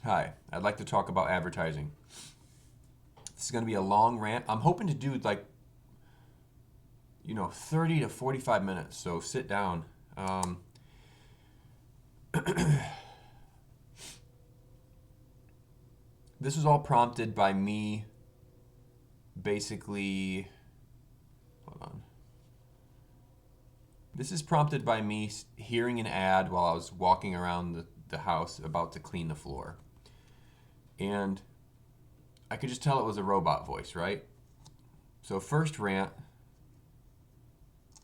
Hi, I'd like to talk about advertising. This is going to be a long rant. I'm hoping to do 30 to 45 minutes, so sit down. This was all prompted by me basically. Hold on. This is prompted by me hearing an ad while I was walking around the house about to clean the floor. And I could just tell it was a robot voice, right? So first rant,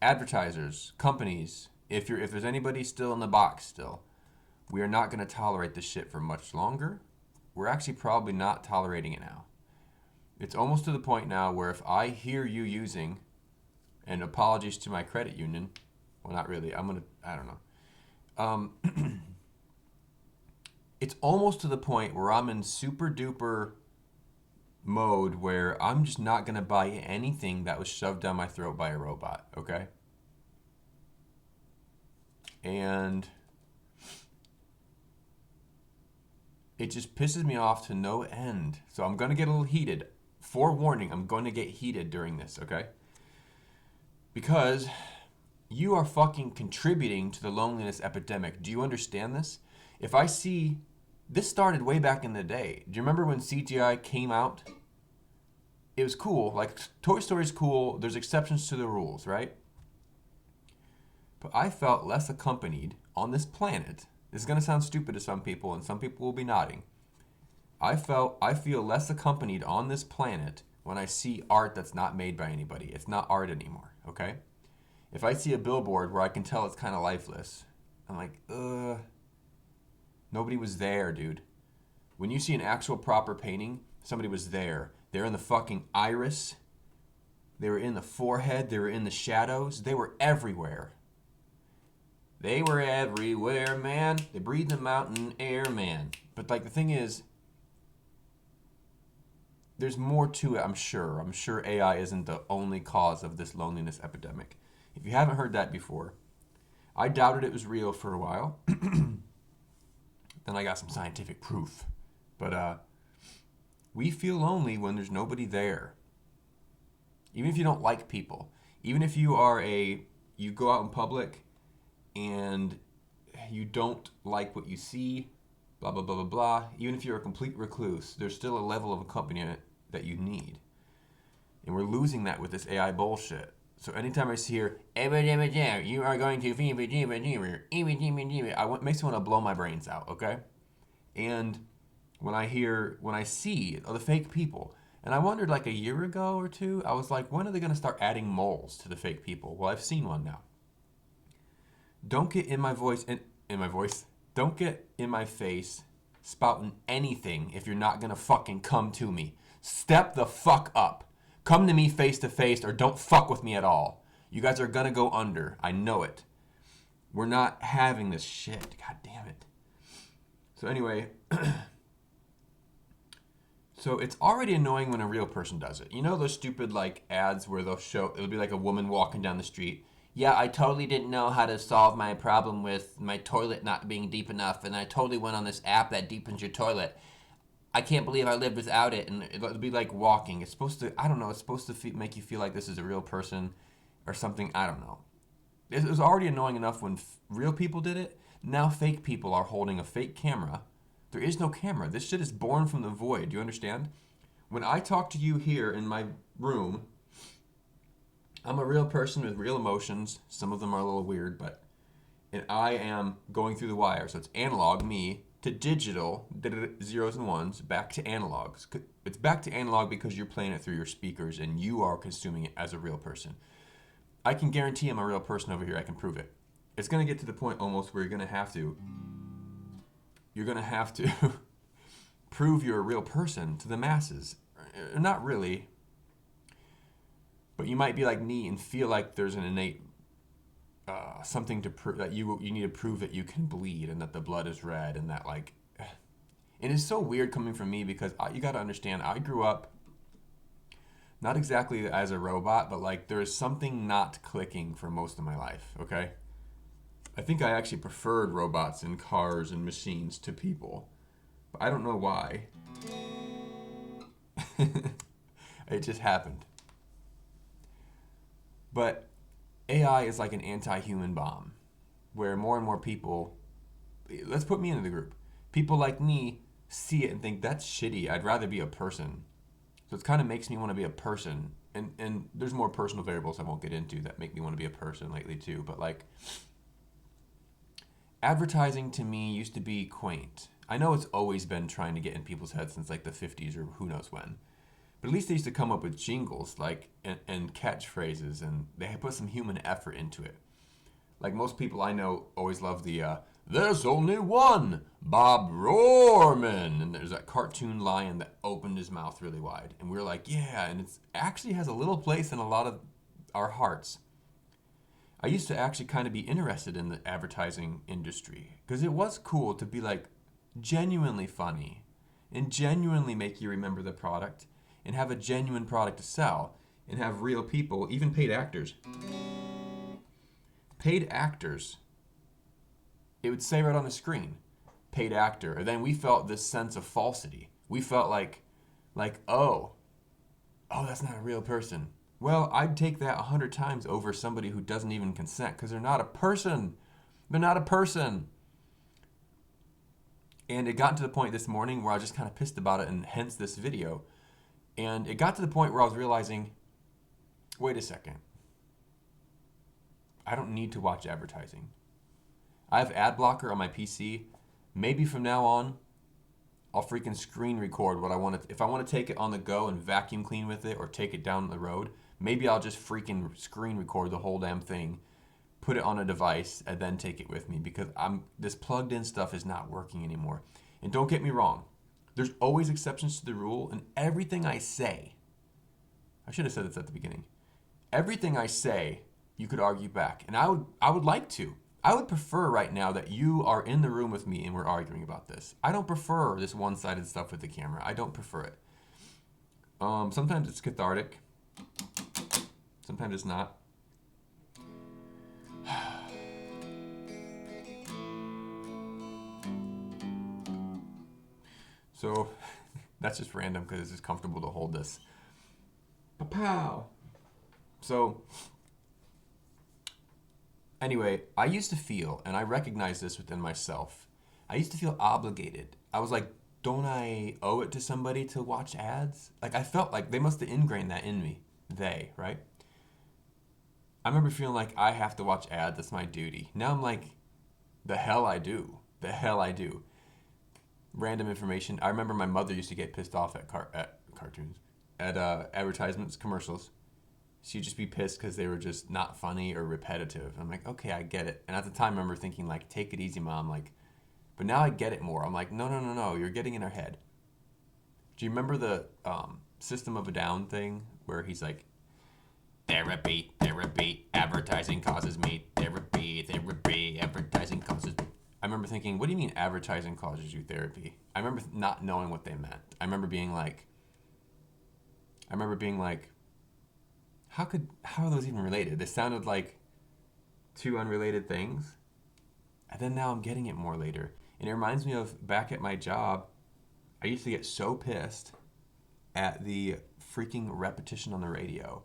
advertisers, companies, if there's anybody still in the box still, we are not going to tolerate this shit for much longer. We're actually probably not tolerating it now. It's almost to the point now where if I hear you using, and apologies to my credit union, well, not really, I don't know. It's almost to the point where I'm in super duper mode where I'm just not going to buy anything that was shoved down my throat by a robot, okay? And it just pisses me off to no end. So I'm going to get a little heated. Forewarning, I'm going to get heated during this, okay? Because you are fucking contributing to the loneliness epidemic. Do you understand this? If I see, this started way back in the day. Do you remember when CGI came out? It was cool. Like, Toy Story's cool. There's exceptions to the rules, right? But I felt less accompanied on this planet. This is going to sound stupid to some people, and some people will be nodding. I feel less accompanied on this planet when I see art that's not made by anybody. It's not art anymore, okay? If I see a billboard where I can tell it's kind of lifeless, I'm like, nobody was there, dude. When you see an actual proper painting, somebody was there. They're in the fucking iris. They were in the forehead. They were in the shadows. They were everywhere. They were everywhere, man. They breathed the mountain air, man. But the thing is, there's more to it, I'm sure. I'm sure AI isn't the only cause of this loneliness epidemic. If you haven't heard that before, I doubted it was real for a while. Then I got some scientific proof. But we feel lonely when there's nobody there. Even if you don't like people. Even if you go out in public and you don't like what you see, blah, blah, blah, blah, blah. Even if you're a complete recluse, there's still a level of accompaniment that you need. And we're losing that with this AI bullshit. So anytime I hear, you are going to, it makes me want to blow my brains out, okay? And when I see the fake people, and I wondered a year ago or two, I was like, when are they going to start adding moles to the fake people? Well, I've seen one now. Don't get in my voice, don't get in my face spouting anything if you're not going to fucking come to me. Step the fuck up. Come to me face to face or don't fuck with me at all. You guys are going to go under. I know it. We're not having this shit. God damn it. So anyway, so it's already annoying when a real person does it. You know those stupid ads where it'll be like a woman walking down the street. Yeah, I totally didn't know how to solve my problem with my toilet not being deep enough, and I totally went on this app that deepens your toilet. I can't believe I lived without it, and it'll be like walking. It's supposed to, I don't know, it's supposed to make you feel like this is a real person or something, I don't know. It was already annoying enough when real people did it. Now fake people are holding a fake camera. There is no camera. This shit is born from the void. Do you understand? When I talk to you here in my room, I'm a real person with real emotions. Some of them are a little weird, and I am going through the wire. So it's analog, me, to digital, zeros and ones, back to analog. It's back to analog because you're playing it through your speakers and you are consuming it as a real person. I can guarantee I'm a real person over here. I can prove it. It's going to get to the point almost where you're going to have to prove you're a real person to the masses. Not really. But you might be like me and feel like there's an innate something to prove that you need to prove that you can bleed and that the blood is red and that and it's so weird coming from me because you got to understand I grew up not exactly as a robot, but there's something not clicking for most of my life. Okay, I think I actually preferred robots and cars and machines to people. But I don't know why. It just happened. But AI is like an anti-human bomb, where more and more people, let's put me into the group. People like me see it and think that's shitty. I'd rather be a person. So it kind of makes me want to be a person. And there's more personal variables I won't get into that make me want to be a person lately too. But like advertising to me used to be quaint. I know it's always been trying to get in people's heads since like the 50s or who knows when. But at least they used to come up with jingles like and catchphrases, and they put some human effort into it. Like most people I know always love the "There's only one Bob Rohrman," and there's that cartoon lion that opened his mouth really wide, and we are like, yeah, and it actually has a little place in a lot of our hearts. I used to actually kind of be interested in the advertising industry because it was cool to be like genuinely funny and genuinely make you remember the product and have a genuine product to sell and have real people, even paid actors. Paid actors, it would say right on the screen, paid actor. And then we felt this sense of falsity. We felt like, oh, that's not a real person. Well, I'd take that 100 times over somebody who doesn't even consent because they're not a person. They're not a person. And it got to the point this morning where I was just kind of pissed about it, and hence this video. And it got to the point where I was realizing, wait a second. I don't need to watch advertising. I have ad blocker on my PC. Maybe from now on, I'll freaking screen record what I want to. If I want to take it on the go and vacuum clean with it or take it down the road, maybe I'll just freaking screen record the whole damn thing, put it on a device, and then take it with me because this plugged in stuff is not working anymore. And don't get me wrong, there's always exceptions to the rule, and everything I say, I should have said this at the beginning. Everything I say, you could argue back, and I would like to. I would prefer right now that you are in the room with me and we're arguing about this. I don't prefer this one-sided stuff with the camera. I don't prefer it. Sometimes it's cathartic. Sometimes it's not. So that's just random because it's just comfortable to hold this. Pow. So anyway, I used to feel, and I recognize this within myself, I used to feel obligated. I was like, don't I owe it to somebody to watch ads? Like, I felt like they must have ingrained that in me. They, right? I remember feeling like I have to watch ads. That's my duty. Now I'm like, the hell I do. The hell I do. Random information. I remember my mother used to get pissed off at cartoons, at advertisements, commercials. She'd just be pissed because they were just not funny or repetitive. I'm like, okay, I get it. And at the time, I remember thinking, like, take it easy, Mom. Like, but now I get it more. I'm like, no. You're getting in her head. Do you remember the System of a Down thing where he's like, therapy, advertising causes me. Therapy, advertising causes me. I remember thinking, what do you mean advertising causes you therapy? I remember not knowing what they meant. I remember being like, how are those even related? They sounded like two unrelated things. And then now I'm getting it more later. And it reminds me of back at my job, I used to get so pissed at the freaking repetition on the radio.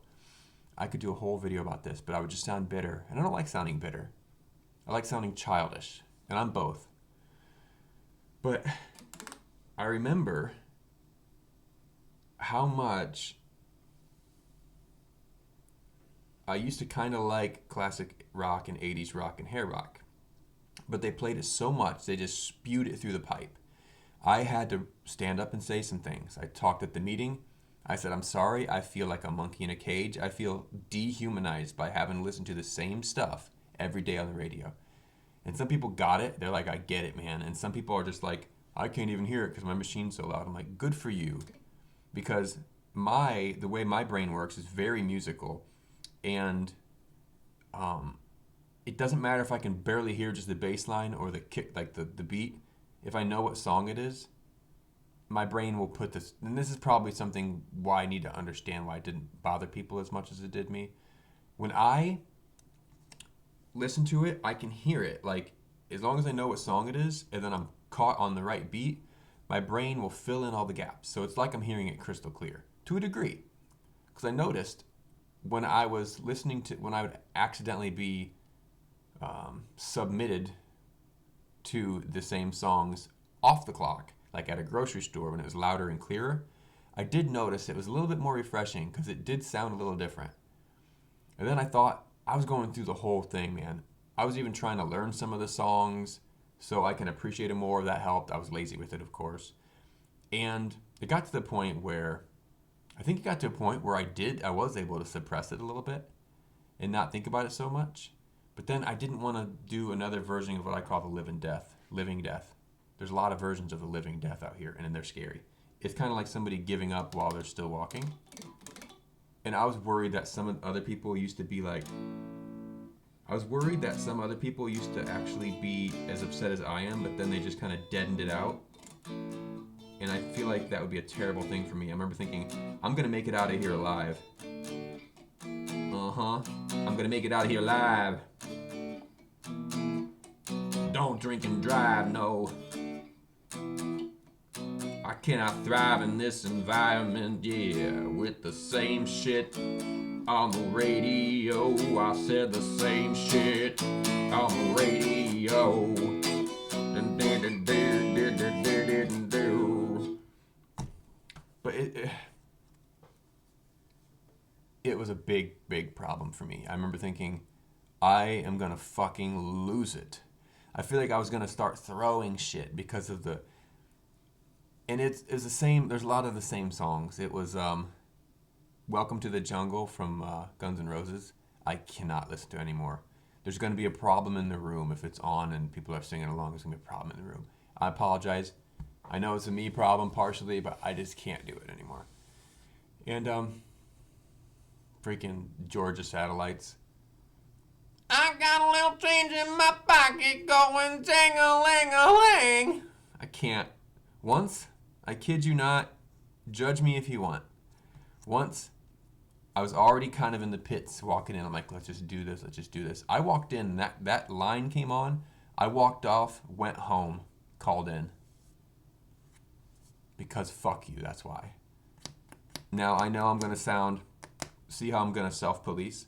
I could do a whole video about this, but I would just sound bitter. And I don't like sounding bitter. I like sounding childish. And I'm both. But I remember how much I used to kind of like classic rock and 80s rock and hair rock. But they played it so much, they just spewed it through the pipe. I had to stand up and say some things. I talked at the meeting. I said, I'm sorry, I feel like a monkey in a cage. I feel dehumanized by having to listen to the same stuff every day on the radio. And some people got it. They're like, I get it, man. And some people are just like, I can't even hear it because my machine's so loud. I'm like, good for you. Because the way my brain works is very musical. And it doesn't matter if I can barely hear just the bass line or the kick, like the beat. If I know what song it is, my brain will put this. And this is probably something why I need to understand why it didn't bother people as much as it did me. When I listen to it, I can hear it. Like, as long as I know what song it is, and then I'm caught on the right beat, my brain will fill in all the gaps. So it's like I'm hearing it crystal clear to a degree. Because I noticed when I was listening to, when I would accidentally be submitted to the same songs off the clock, like at a grocery store when it was louder and clearer, I did notice it was a little bit more refreshing because it did sound a little different. And then I thought, I was going through the whole thing, man. I was even trying to learn some of the songs so I can appreciate it more. That helped. I was lazy with it, of course. And it got to the point where, I think it got to a point where I was able to suppress it a little bit and not think about it so much. But then I didn't want to do another version of what I call the living death. There's a lot of versions of the living death out here, and they're scary. It's kind of like somebody giving up while they're still walking. And I was worried that some other people used to be like, I was worried that some other people used to actually be as upset as I am, but then they just kind of deadened it out. And I feel like that would be a terrible thing for me. I remember thinking, I'm going to make it out of here alive. I'm going to make it out of here alive. Don't drink and drive, no. I cannot thrive in this environment, yeah, with the same shit on the radio. I said the same shit on the radio. But it was a big problem for me. I remember thinking, I am gonna fucking lose it. I feel like I was gonna start throwing shit because of the... And it's the same, there's a lot of the same songs. It was Welcome to the Jungle from Guns N' Roses. I cannot listen to anymore. There's going to be a problem in the room if it's on and people are singing along. There's going to be a problem in the room. I apologize. I know it's a me problem partially, but I just can't do it anymore. And freaking Georgia Satellites. I got a little change in my pocket going ting-a-ling-a-ling. I can't. Once, I kid you not, judge me if you want. Once, I was already kind of in the pits walking in. I'm like, let's just do this. I walked in, that line came on. I walked off, went home, called in. Because fuck you, that's why. Now, I know I'm going to see how I'm going to self-police.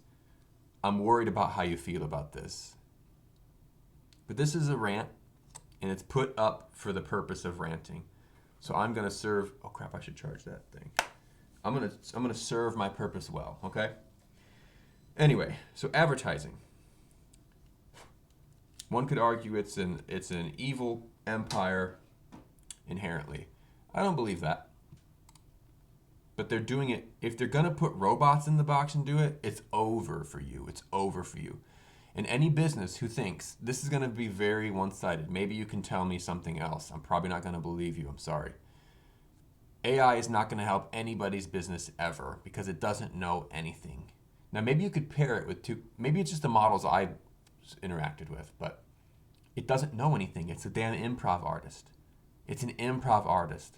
I'm worried about how you feel about this. But this is a rant, and it's put up for the purpose of ranting. So I'm going to serve... Oh, crap, I should charge that thing. I'm gonna serve my purpose well, okay? Anyway, so advertising. One could argue it's an evil empire inherently. I don't believe that. But they're doing it. If they're gonna put robots in the box and do it, it's over for you. It's over for you. And any business who thinks this is gonna be very one-sided, maybe you can tell me something else. I'm probably not gonna believe you. I'm sorry. AI is not going to help anybody's business ever because it doesn't know anything. Now, maybe you could pair it with maybe it's just the models I've interacted with, but it doesn't know anything. It's a damn improv artist. It's an improv artist.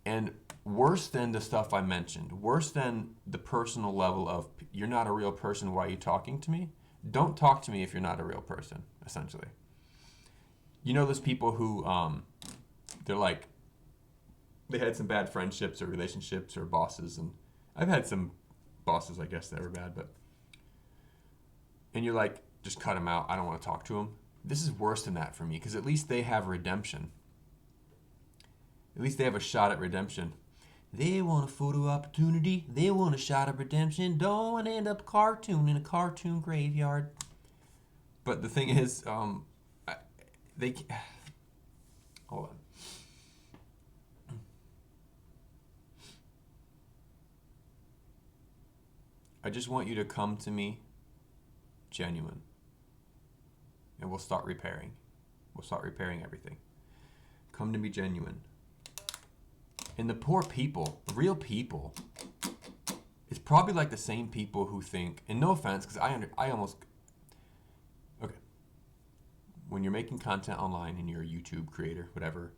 And worse than the stuff I mentioned, worse than the personal level of, you're not a real person, why are you talking to me? Don't talk to me if you're not a real person, essentially. You know those people who, they're like, they had some bad friendships or relationships or bosses, and I've had some bosses, I guess, that were bad, but... And you're like, just cut them out, I don't want to talk to them. This is worse than that for me, because at least they have redemption. At least they have a shot at redemption. They want a photo opportunity, they want a shot at redemption, don't want to end up cartoon in a cartoon graveyard. But the thing is, they... Hold on. I just want you to come to me genuine. And we'll start repairing. We'll start repairing everything. Come to me genuine. And the poor people, the real people, it's probably like the same people who think, and no offense, because I almost... Okay. When you're making content online and you're a YouTube creator, whatever,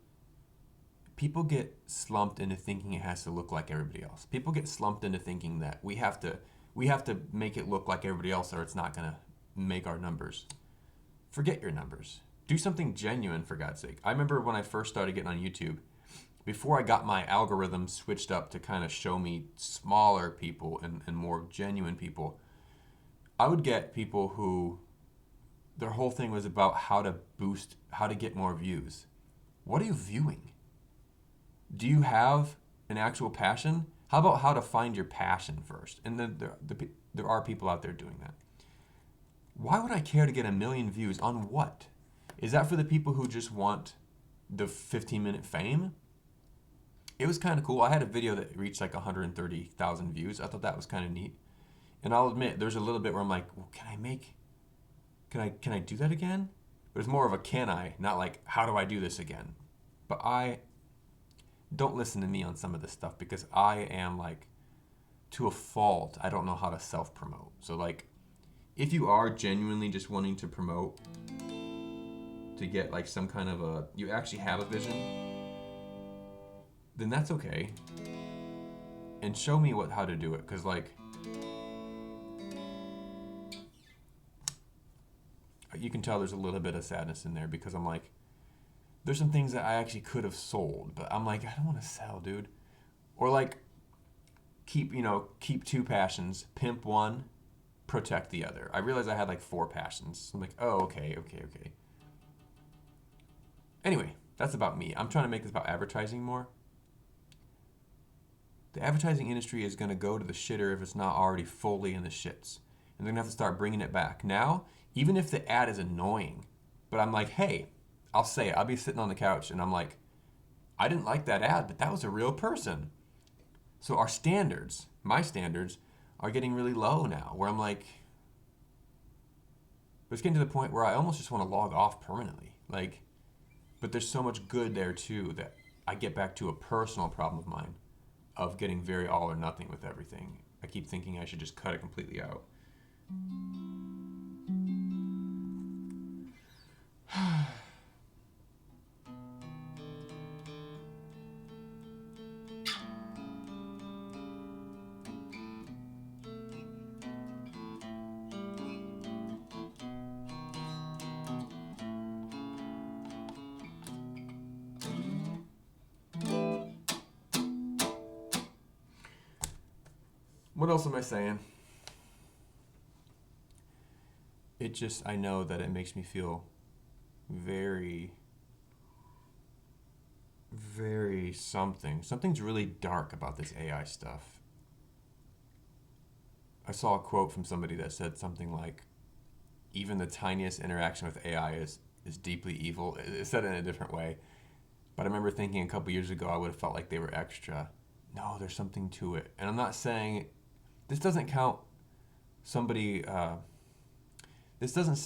people get slumped into thinking it has to look like everybody else. People get slumped into thinking that we have to make it look like everybody else or it's not going to make our numbers. Forget your numbers. Do something genuine, for God's sake. I remember when I first started getting on YouTube, before I got my algorithm switched up to kind of show me smaller people and more genuine people, I would get people who their whole thing was about how to get more views. What are you viewing? Do you have an actual passion? How about how to find your passion first? And then there are people out there doing that. Why would I care to get 1 million views on what? Is that for the people who just want the 15-minute fame? It was kind of cool. I had a video that reached like 130,000 views. I thought that was kind of neat. And I'll admit, there's a little bit where I'm like, well, can I do that again? But it's more of a can I, not like how do I do this again? But don't listen to me on some of this stuff because I am like, to a fault, I don't know how to self-promote. So like, if you are genuinely just wanting to promote to get like some kind of you actually have a vision, then that's okay. And show me how to do it. Cause like, you can tell there's a little bit of sadness in there because I'm like, there's some things that I actually could have sold, but I'm like, I don't want to sell, dude. Or like, keep 2 passions, pimp one, protect the other. I realized I had like 4 passions. I'm like, oh, okay. Anyway, that's about me. I'm trying to make this about advertising more. The advertising industry is going to go to the shitter if it's not already fully in the shits. And they're going to have to start bringing it back. Now, even if the ad is annoying, but I'm like, hey, I'll say it. I'll be sitting on the couch and I'm like, I didn't like that ad, but that was a real person. So our standards, my standards, are getting really low now, where I'm like, but it's getting to the point where I almost just want to log off permanently. Like, but there's so much good there too that I get back to a personal problem of mine of getting very all or nothing with everything. I keep thinking I should just cut it completely out. What else am I saying? I know that it makes me feel very, very something. Something's really dark about this AI stuff. I saw a quote from somebody that said something like, even the tiniest interaction with AI is deeply evil. It said it in a different way. But I remember thinking a couple years ago I would have felt like they were extra. No, there's something to it. And I'm not saying, this doesn't count somebody, this doesn't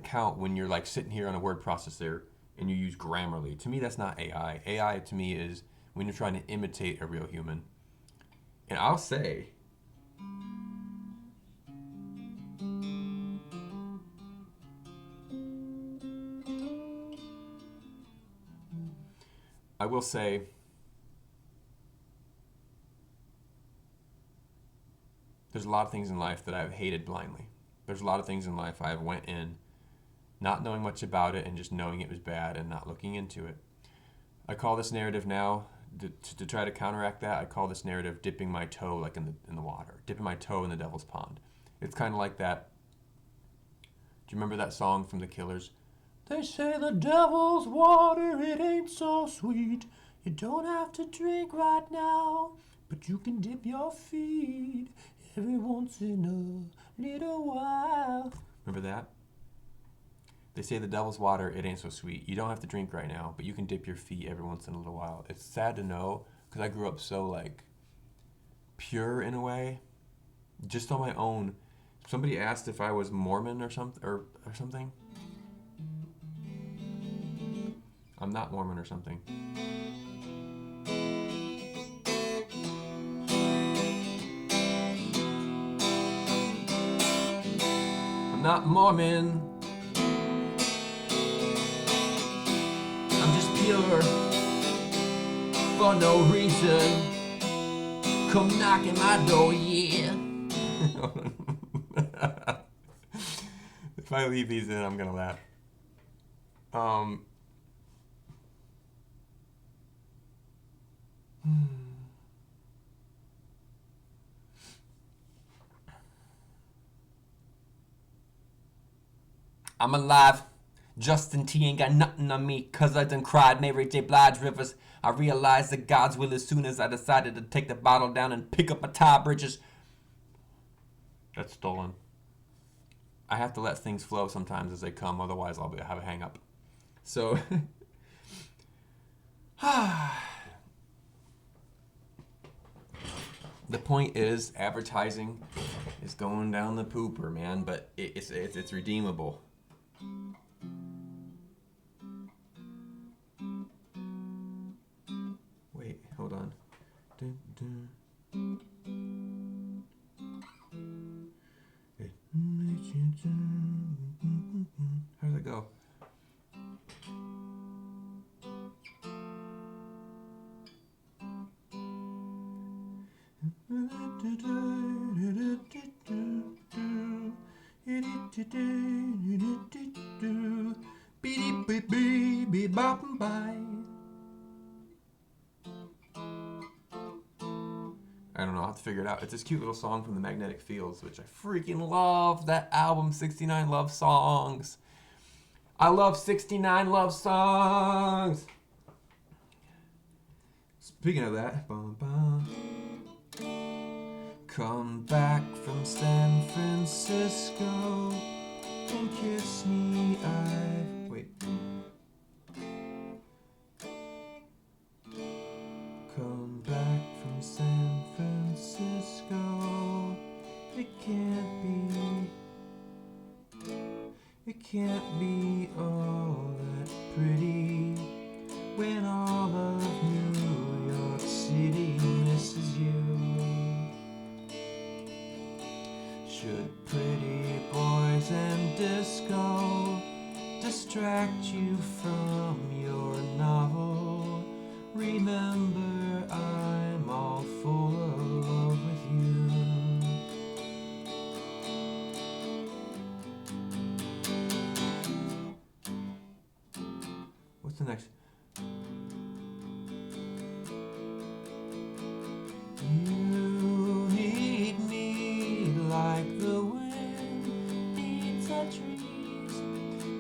count when you're like sitting here on a word processor and you use Grammarly. To me, that's not AI. AI to me is when you're trying to imitate a real human. And I'll say, I will say, there's a lot of things in life that I've hated blindly. There's a lot of things in life I've went in not knowing much about it and just knowing it was bad and not looking into it. I call this narrative now, to try to counteract that, I call this narrative dipping my toe like in the water, dipping my toe in the devil's pond. It's kind of like that. Do you remember that song from The Killers? They say the devil's water, it ain't so sweet. You don't have to drink right now, but you can dip your feet every once in a little while. Remember that? They say the devil's water, it ain't so sweet. You don't have to drink right now, but you can dip your feet every once in a little while. It's sad to know, because I grew up so like pure in a way, just on my own. Somebody asked if I was Mormon or something. I'm not Mormon or something. I'm not Mormon. I'm just pure for no reason. Come knocking my door, yeah. If I leave these in, I'm gonna laugh. I'm alive. Justin T ain't got nothing on me, cause I done cried Mary J. Blige rivers. I realized that God's will as soon as I decided to take the bottle down and pick up my tie bridges. That's stolen. I have to let things flow sometimes as they come, otherwise I'll have a hang up. So, the point is, advertising is going down the pooper, man, but it's redeemable. Wait, hold on. How does it go? I don't know, I'll have to figure it out. It's this cute little song from the Magnetic Fields, which I freaking love. That album, 69 Love Songs. I love 69 love songs. Speaking of that, come back from San Francisco and kiss me. Wait. Come back from San Francisco. It can't be all that pretty when all of New York City misses you. Should pretty boys and disco distract you from your novel? Remember, I'm all full of love with you. What's the next? You need me like the wind needs the trees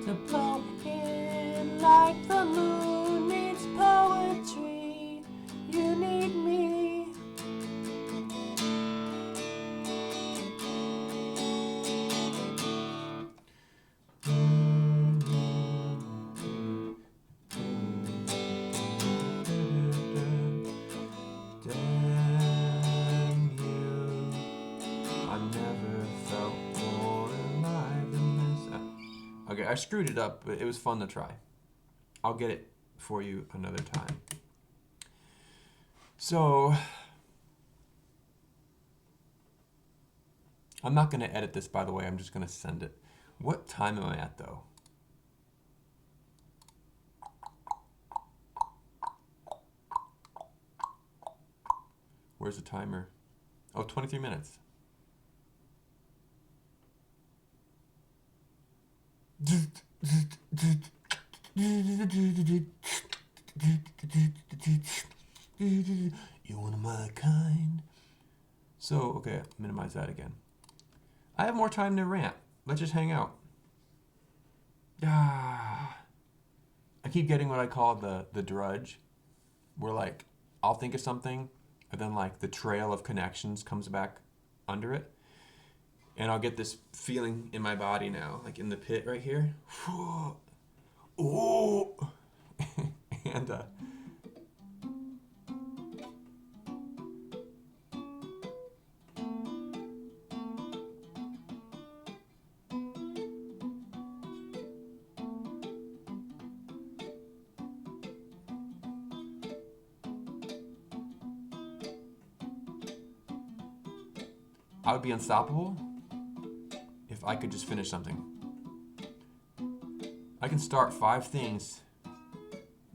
to blow in, like the moon needs poetry. You need me. Okay, I screwed it up, but it was fun to try. I'll get it for you another time. So, I'm not going to edit this, by the way. I'm just going to send it. What time am I at, though? Where's the timer? Oh, 23 minutes. You're one of my kind. So, okay, minimize that again. I have more time to rant. Let's just hang out. I keep getting what I call the drudge, where like I'll think of something and then like the trail of connections comes back under it. And I'll get this feeling in my body now, like in the pit right here. Oh! And I would be unstoppable if I could just finish something. I can start 5 things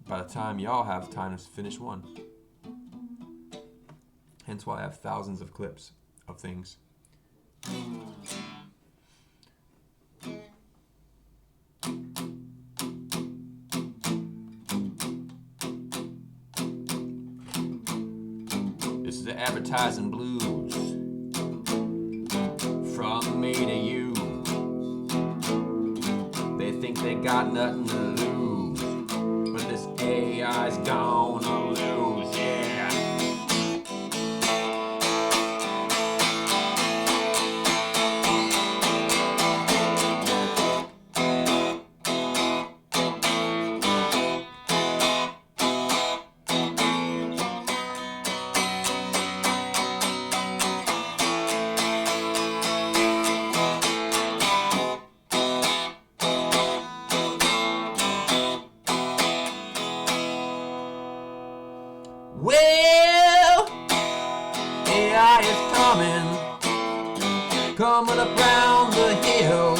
by the time y'all have time to finish one. Hence why I have thousands of clips of things. This is the advertising blues. From me to you. think they got nothing to lose. But this AI's gonna lose, yeah. Well, AI is coming up round the hill.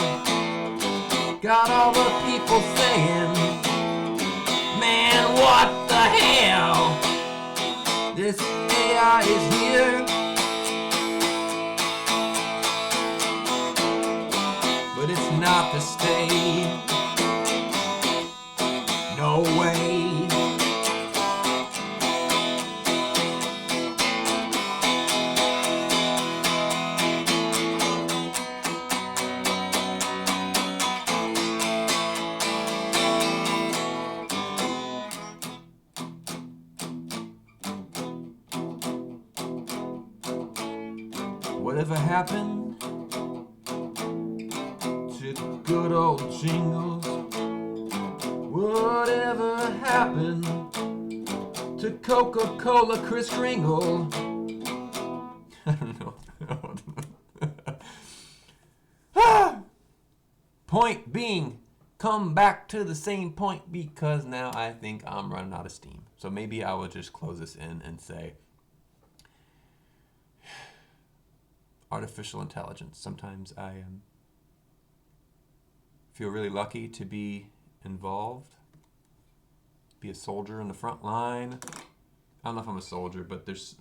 Got all the people saying, man, what the hell? This AI is here, but it's not to stay. No way. Whatever happened to the good old jingles? Whatever happened to Coca-Cola Kris Kringle? I don't know. Point being, come back to the same point because now I think I'm running out of steam. So maybe I will just close this in and say, artificial intelligence. Sometimes I feel really lucky to be involved, be a soldier in the front line. I don't know if I'm a soldier, but there's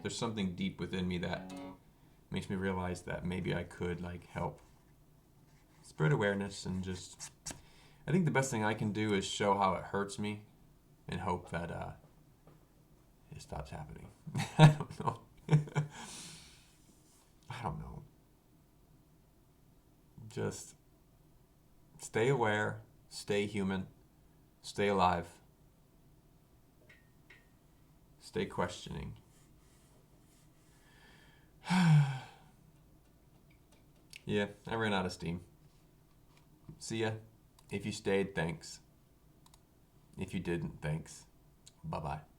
something deep within me that makes me realize that maybe I could like help spread awareness and just. I think the best thing I can do is show how it hurts me, and hope that it stops happening. I don't know. I don't know. Just stay aware, stay human, stay alive, stay questioning. Yeah, I ran out of steam. See ya. If you stayed, thanks. If you didn't, thanks. Bye-bye.